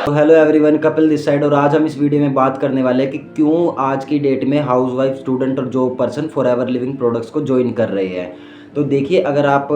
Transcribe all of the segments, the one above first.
तो hello everyone, Kapil this side. और आज हम इस वीडियो में बात करने वाले हैं कि क्यों आज की डेट में हाउसवाइफ, स्टूडेंट और job person forever living products को ज्वाइन कर रहे हैं। तो देखिए, अगर आप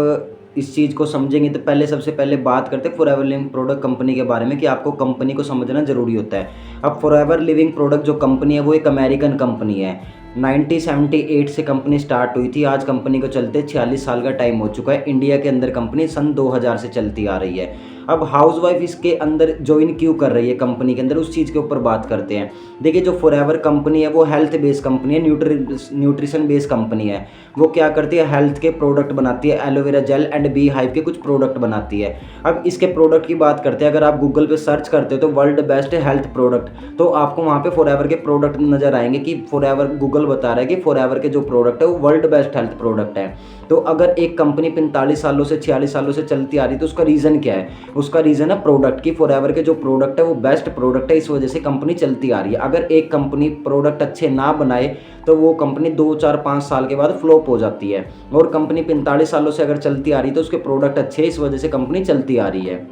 इस चीज़ को समझेंगे तो सबसे पहले बात करते हैं फॉरएवर लिविंग प्रोडक्ट कंपनी के बारे में कि आपको कंपनी को समझना ज़रूरी होता है। अब फॉरएवर लिविंग प्रोडक्ट जो कंपनी है वो एक अमेरिकन कंपनी है। 1978 से कंपनी स्टार्ट हुई थी। आज कंपनी को चलते 46 साल का टाइम हो चुका है। इंडिया के अंदर कंपनी सन 2000 से चलती आ रही है। अब हाउसवाइफ इसके अंदर ज्वाइन क्यों कर रही है कंपनी के अंदर, उस चीज़ के ऊपर बात करते हैं। देखिए, जो फॉरएवर कंपनी है वो हेल्थ बेस्ड कंपनी है, न्यूट्रिशन बेस्ड कंपनी है। वो क्या करती है, हेल्थ के प्रोडक्ट बनाती है। Aloe vera gel and bee hive के कुछ प्रोडक्ट बनाती है। अब इसके प्रोडक्ट की बात करते हैं, अगर आप गूगल पे सर्च करते हो तो वर्ल्ड बेस्ट हेल्थ प्रोडक्ट, तो आपको वहाँ पे फॉरएवर के प्रोडक्ट नज़र आएंगे कि फॉरएवर, गूगल बता रहा है कि फॉरएवर के जो प्रोडक्ट है वो वर्ल्ड बेस्ट हेल्थ प्रोडक्ट है। तो अगर एक कंपनी 45 सालों से 46 सालों से चलती आ रही है तो उसका रीज़न क्या है? उसका रीज़न है प्रोडक्ट की। फॉरएवर के जो प्रोडक्ट है वो बेस्ट प्रोडक्ट है, इस वजह से कंपनी चलती आ रही है। अगर एक कंपनी प्रोडक्ट अच्छे ना बनाए तो वो कंपनी 2, 4, 5 साल के बाद फ्लॉप हो जाती है। और कंपनी 45 सालों से अगर चलती आ रही है तो उसके प्रोडक्ट अच्छे, इस वजह से कंपनी चलती आ रही है।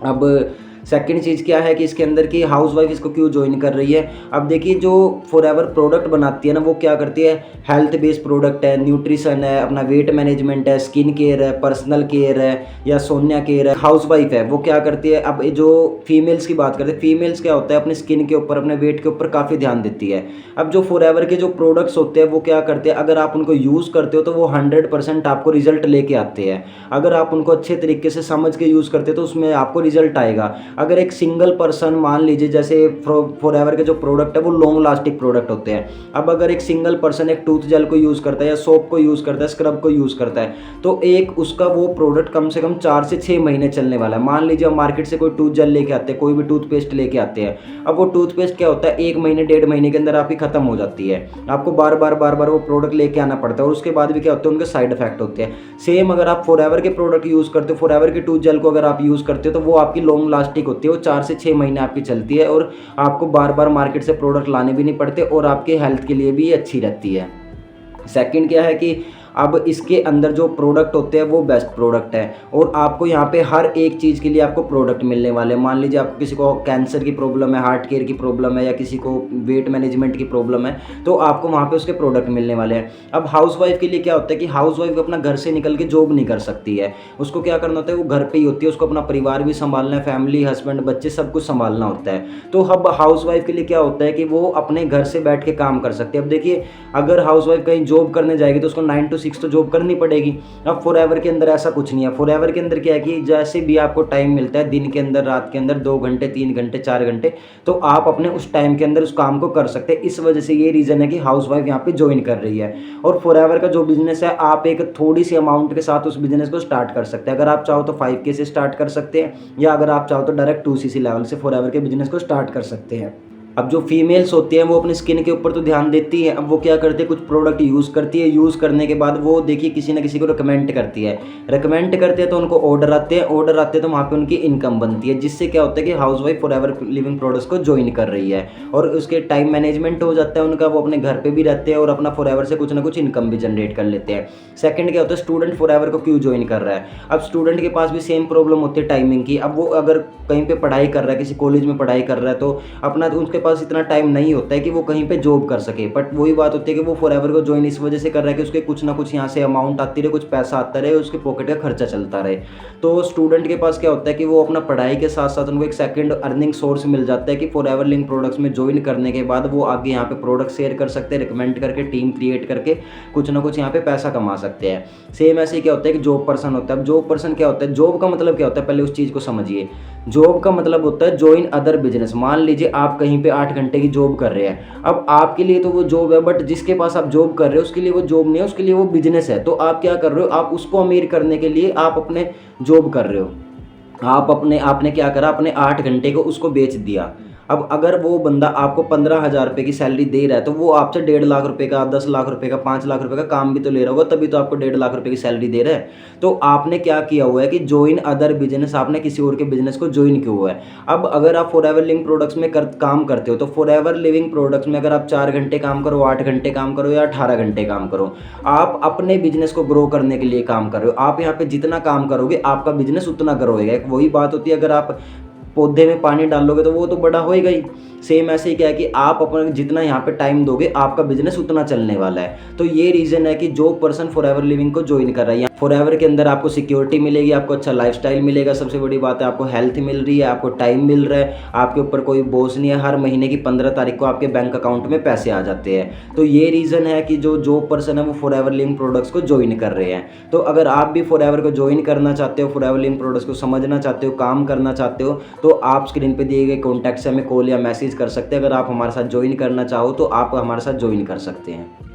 अब सेकंड चीज़ क्या है कि इसके अंदर की हाउसवाइफ इसको क्यों ज्वाइन कर रही है। अब देखिए, जो फॉरएवर प्रोडक्ट बनाती है ना, वो क्या करती है, हेल्थ बेस्ड प्रोडक्ट है, न्यूट्रिशन है, अपना वेट मैनेजमेंट है, स्किन केयर है, पर्सनल केयर है या सोनिया केयर है। हाउसवाइफ है वो क्या करती है, अब जो फीमेल्स की बात करते हैं, फीमेल्स क्या होता है, अपनी स्किन के ऊपर, अपने वेट के ऊपर काफ़ी ध्यान देती है। अब जो फॉरएवर के जो प्रोडक्ट्स होते हैं वो क्या करते हैं, अगर आप उनको यूज़ करते हो तो वो 100% आपको रिजल्ट लेके आते हैं। अगर आप उनको अच्छे तरीके से समझ के यूज़ करते हो तो उसमें आपको रिजल्ट आएगा। अगर एक सिंगल पर्सन, मान लीजिए जैसे फॉरएवर के जो प्रोडक्ट है वो लॉन्ग लास्टिंग प्रोडक्ट होते हैं। अब अगर एक सिंगल पर्सन एक टूथ जेल को यूज़ करता है या सोप को यूज़ करता है, स्क्रब को यूज़ करता है, तो एक उसका वो प्रोडक्ट कम से कम 4 से 6 महीने चलने वाला है। मान लीजिए हम मार्केट से कोई टूथ जेल लेके आते हैं, कोई भी टूथपेस्ट लेके आते हैं। अब वो टूथपेस्ट क्या होता है, 1 महीने 1.5 महीने के अंदर आपकी खत्म हो जाती है। आपको बार बार वो प्रोडक्ट लेके आना पड़ता है और उसके बाद भी क्या होते हैं, उनके साइड इफेक्ट होते हैं। सेम अगर आप फॉरएवर के प्रोडक्ट यूज़ करते हो, फॉरएवर के टूथ जेल को अगर आप यूज़ करते हो तो वो आपकी लॉन्ग लास्टिंग होती है, वो 4 से 6 महीने आपकी चलती है और आपको बार बार मार्केट से प्रोडक्ट लाने भी नहीं पड़ते और आपके हेल्थ के लिए भी अच्छी रहती है। सेकंड क्या है कि अब इसके अंदर जो प्रोडक्ट होते हैं वो बेस्ट प्रोडक्ट है और आपको यहाँ पे हर एक चीज़ के लिए आपको प्रोडक्ट मिलने वाले हैं। मान लीजिए आपको किसी को कैंसर की प्रॉब्लम है, हार्ट केयर की प्रॉब्लम है या किसी को वेट मैनेजमेंट की प्रॉब्लम है, तो आपको वहाँ पे उसके प्रोडक्ट मिलने वाले हैं। अब हाउसवाइफ के लिए क्या होता है कि हाउसवाइफ अपना घर से निकल के जॉब नहीं कर सकती है। उसको क्या करना होता है, वो घर पर ही होती है, उसको अपना परिवार भी संभालना है, फैमिली, हस्बैंड, बच्चे, सब कुछ संभालना होता है। तो अब हाउसवाइफ के लिए क्या होता है कि वो अपने घर से बैठ के काम कर सकती है। अब देखिए, अगर हाउसवाइफ कहीं जॉब करने जाएगी तो उसको 9 to 6 तो जॉब करनी पड़ेगी। अब फॉरएवर के अंदर ऐसा कुछ नहीं है। फॉरएवर के अंदर क्या है कि जैसे भी आपको टाइम मिलता है, दिन के अंदर, रात के अंदर, 2 घंटे, 3 घंटे, 4 घंटे, तो आप अपने उस टाइम के अंदर उस काम को कर सकते हैं। इस वजह से ये रीज़न है कि हाउसवाइफ यहाँ पे ज्वाइन कर रही है। और फॉरएवर का जो बिजनेस है, आप एक थोड़ी सी अमाउंट के साथ उस बिजनेस को स्टार्ट कर सकते हैं। अगर आप चाहो तो 5K से स्टार्ट कर सकते हैं या अगर आप चाहो तो डायरेक्ट 2CC लेवल से फॉरएवर के बिजनेस को स्टार्ट कर सकते हैं। अब जो फीमेल्स होती हैं वो अपनी स्किन के ऊपर तो ध्यान देती है। अब वो क्या करती है, कुछ प्रोडक्ट यूज़ करती है, यूज़ करने के बाद वो देखिए किसी ना किसी को रिकमेंड करती है। रिकमेंड करते हैं तो उनको ऑर्डर आते हैं, ऑर्डर आते हैं तो वहाँ पे उनकी इनकम बनती है, जिससे क्या होता है कि हाउसवाइफ फॉरएवर लिविंग प्रोडक्ट्स को ज्वाइन कर रही है और उसके टाइम मैनेजमेंट हो जाता है उनका, वो अपने घर पर भी रहते हैं और अपना फॉरएवर से कुछ ना कुछ इनकम भी जनरेट कर लेते हैं। सेकंड क्या होता है, स्टूडेंट फॉरएवर को क्यों ज्वाइन कर रहा है। अब स्टूडेंट के पास भी सेम प्रॉब्लम होती है टाइमिंग की। अब वो अगर कहीं पे पढ़ाई कर रहा है, किसी कॉलेज में पढ़ाई कर रहा है, तो अपना उसके पास इतना टाइम नहीं होता है कि वो कहीं पे जॉब कर सके। बट वही बात होती है कि वो फॉरएवर को ज्वाइन इस वजह से कर रहा है कि उसके कुछ ना कुछ यहाँ से अमाउंट आती रहे, कुछ पैसा आता रहे, उसके पॉकेट का खर्चा चलता रहे। तो स्टूडेंट के पास क्या होता है कि वो अपना पढ़ाई के साथ साथ उनको एक सेकंड अर्निंग सोर्स मिल जाता है कि फॉरएवर लिंक प्रोडक्ट्स में ज्वाइन करने के बाद वो आगे यहाँ पे प्रोडक्ट शेयर कर सकते हैं, रिकमेंड करके, टीम क्रिएट करके कुछ ना कुछ यहाँ पे पैसा कमा सकते हैं। सेम ऐसे ही क्या होता है कि जॉब पर्सन होता है। अब जॉब पर्सन क्या होता है, जॉब का मतलब क्या होता है, पहले उस चीज़ को समझिए। जॉब का मतलब होता है ज्वाइन अदर बिजनेस। मान लीजिए आप कहीं पे 8 घंटे की जॉब कर रहे हैं। अब आपके लिए तो वो जॉब है, बट जिसके पास आप जॉब कर रहे हो उसके लिए वो जॉब नहीं है, उसके लिए वो बिजनेस है। तो आप क्या कर रहे हो, आप उसको अमीर करने के लिए आप अपने जॉब कर रहे हो। आपने क्या करा, अपने 8 घंटे को उसको बेच दिया। अब अगर वो बंदा आपको 15,000 रुपये की सैलरी दे रहा है तो वो आपसे 1.5 लाख रुपए का, 10 लाख रुपए का, 5 लाख रुपए का काम भी तो ले रहा होगा, तभी तो आपको 1.5 लाख रुपए की सैलरी दे रहा है। तो आपने क्या किया हुआ है कि ज्वाइन अदर बिजनेस, आपने किसी और के बिजनेस को ज्वाइन किया हुआ है। अब अगर आप फॉरएवर लिविंग प्रोडक्ट्स में काम करते हो तो फॉरएवर लिविंग प्रोडक्ट्स में अगर आप 4 घंटे काम करो, 8 घंटे काम करो या 18 घंटे काम करो, आप अपने बिजनेस को ग्रो करने के लिए काम कर रहे हो। आप यहाँ पे जितना काम करोगे आपका बिजनेस उतना ग्रो होगा। एक वही बात होती है, अगर आप पौधे में पानी डालोगे तो वो तो बड़ा होएगा ही। सेम ऐसे ही क्या है कि आप अपना जितना यहाँ पे टाइम दोगे आपका बिजनेस उतना चलने वाला है। तो ये रीज़न है कि जो पर्सन फॉरएवर लिविंग को ज्वाइन कर रहा है, फॉरएवर के अंदर आपको सिक्योरिटी मिलेगी, आपको अच्छा लाइफस्टाइल मिलेगा, सबसे बड़ी बात है आपको हेल्थ मिल रही है, आपको टाइम मिल रहा है, आपके ऊपर कोई बोझ नहीं है, हर महीने की 15 तारीख को आपके बैंक अकाउंट में पैसे आ जाते हैं। तो ये रीज़न है कि जो पर्सन है वो फॉरएवर लिविंग प्रोडक्ट्स को ज्वाइन कर रहे हैं। तो अगर आप भी फॉरएवर को ज्वाइन करना चाहते हो, फॉरएवर लिविंग प्रोडक्ट्स को समझना चाहते हो, काम करना चाहते हो, तो आप स्क्रीन पे दिए गए कॉन्टैक्ट से हमें कॉल या मैसेज कर सकते हैं। अगर आप हमारे साथ ज्वाइन करना चाहो तो आप हमारे साथ ज्वाइन कर सकते हैं।